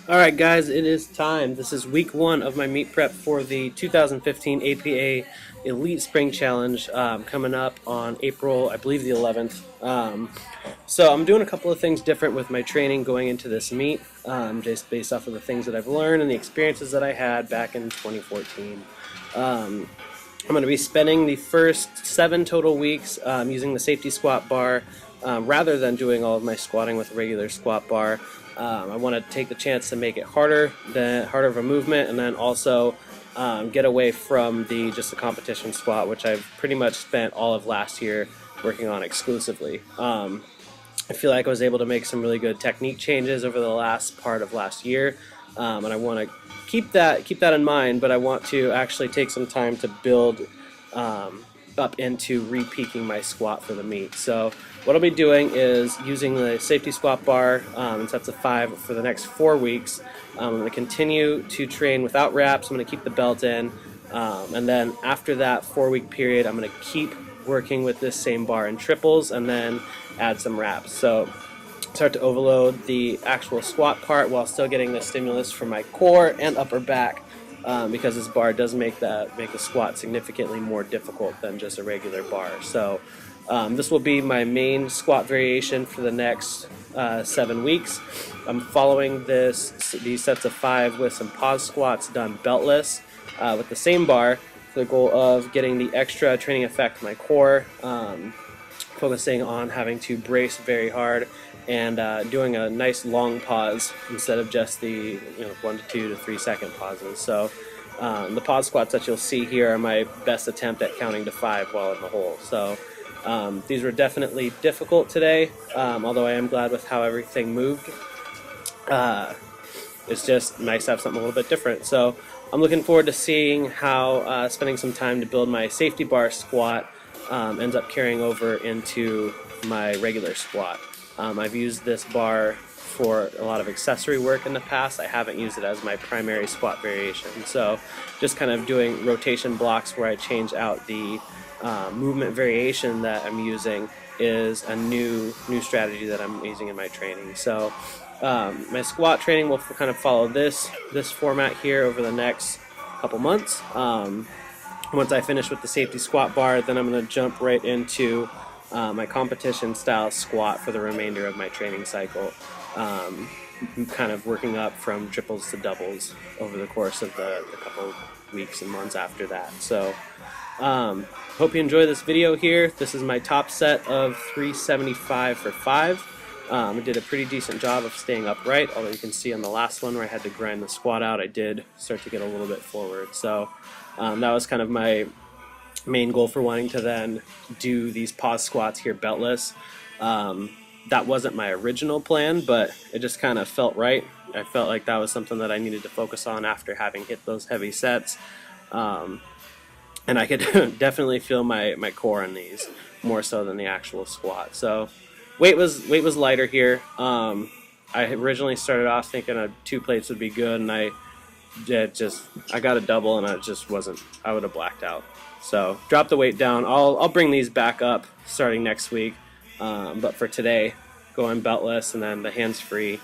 Alright guys, it is time. This is week one of my meet prep for the 2015 APA Elite Spring Challenge coming up on April, I believe the 11th. So I'm doing a couple of things different with my training going into this meet, just based off of the things that I've learned and the experiences that I had back in 2014. I'm going to be spending the first 7 total weeks using the safety squat bar rather than doing all of my squatting with a regular squat bar. I want to take the chance to make it harder of a movement, and then also get away from just the competition squat, which I've pretty much spent all of last year working on exclusively. I feel like I was able to make some really good technique changes over the last part of last year, and I want to keep that in mind. But I want to actually take some time to build up into re-peaking my squat for the meet. So what I'll be doing is using the safety squat bar in sets of 5 for the next 4 weeks. I'm going to continue to train without wraps. I'm going to keep the belt in, and then after that 4-week period, I'm going to keep working with this same bar in triples and then add some wraps. So start to overload the actual squat part while still getting the stimulus from my core and upper back. Because this bar does make the squat significantly more difficult than just a regular bar. So this will be my main squat variation for the next 7 weeks. I'm following these sets of 5 with some pause squats done beltless with the same bar, for the goal of getting the extra training effect in my core, focusing on having to brace very hard and doing a nice long pause instead of just the 1 to 2 to 3 second pauses. So the pause squats that you'll see here are my best attempt at counting to 5 while in the hole. So these were definitely difficult today, although I am glad with how everything moved. It's just nice to have something a little bit different. So I'm looking forward to seeing how spending some time to build my safety bar squat ends up carrying over into my regular squat. I've used this bar for a lot of accessory work in the past. I haven't used it as my primary squat variation. So just kind of doing rotation blocks where I change out the movement variation that I'm using is a new strategy that I'm using in my training. So my squat training will kind of follow this format here over the next couple months. Once I finish with the safety squat bar, then I'm going to jump right into my competition style squat for the remainder of my training cycle, kind of working up from triples to doubles over the course of the couple weeks and months after that. So hope you enjoy this video here. This is my top set of 375 for 5. I did a pretty decent job of staying upright, although you can see on the last one where I had to grind the squat out, I did start to get a little bit forward. So that was kind of my main goal for wanting to then do these pause squats here beltless. That wasn't my original plan, but it just kind of felt right. I felt like that was something that I needed to focus on after having hit those heavy sets. And I could definitely feel my core in these more so than the actual squat. So weight was lighter here. I originally started off thinking 2 plates would be good, and I got a double, and I would have blacked out. So drop the weight down. I'll bring these back up starting next week, but for today, going beltless and then the hands-free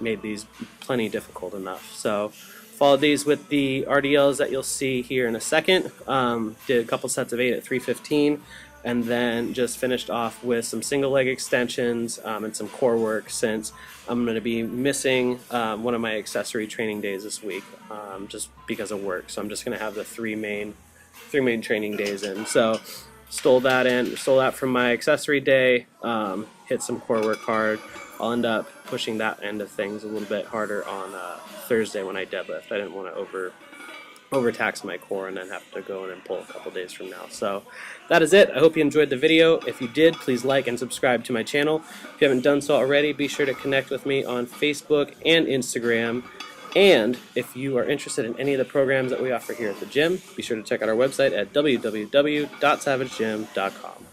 made these plenty difficult enough. So followed these with the RDLs that you'll see here in a second. Did a couple sets of 8 at 315, and then just finished off with some single leg extensions and some core work, since I'm going to be missing one of my accessory training days this week just because of work. So I'm just going to have the three main training days in. So stole that from my accessory day, hit some core work hard. I'll end up pushing that end of things a little bit harder on Thursday when I deadlift. I didn't want to overtax my core and then have to go in and pull a couple days from now. So that is it. I hope you enjoyed the video. If you did, please like and subscribe to my channel. If you haven't done so already, be sure to connect with me on Facebook and Instagram. And if you are interested in any of the programs that we offer here at the gym, be sure to check out our website at www.savagegym.com.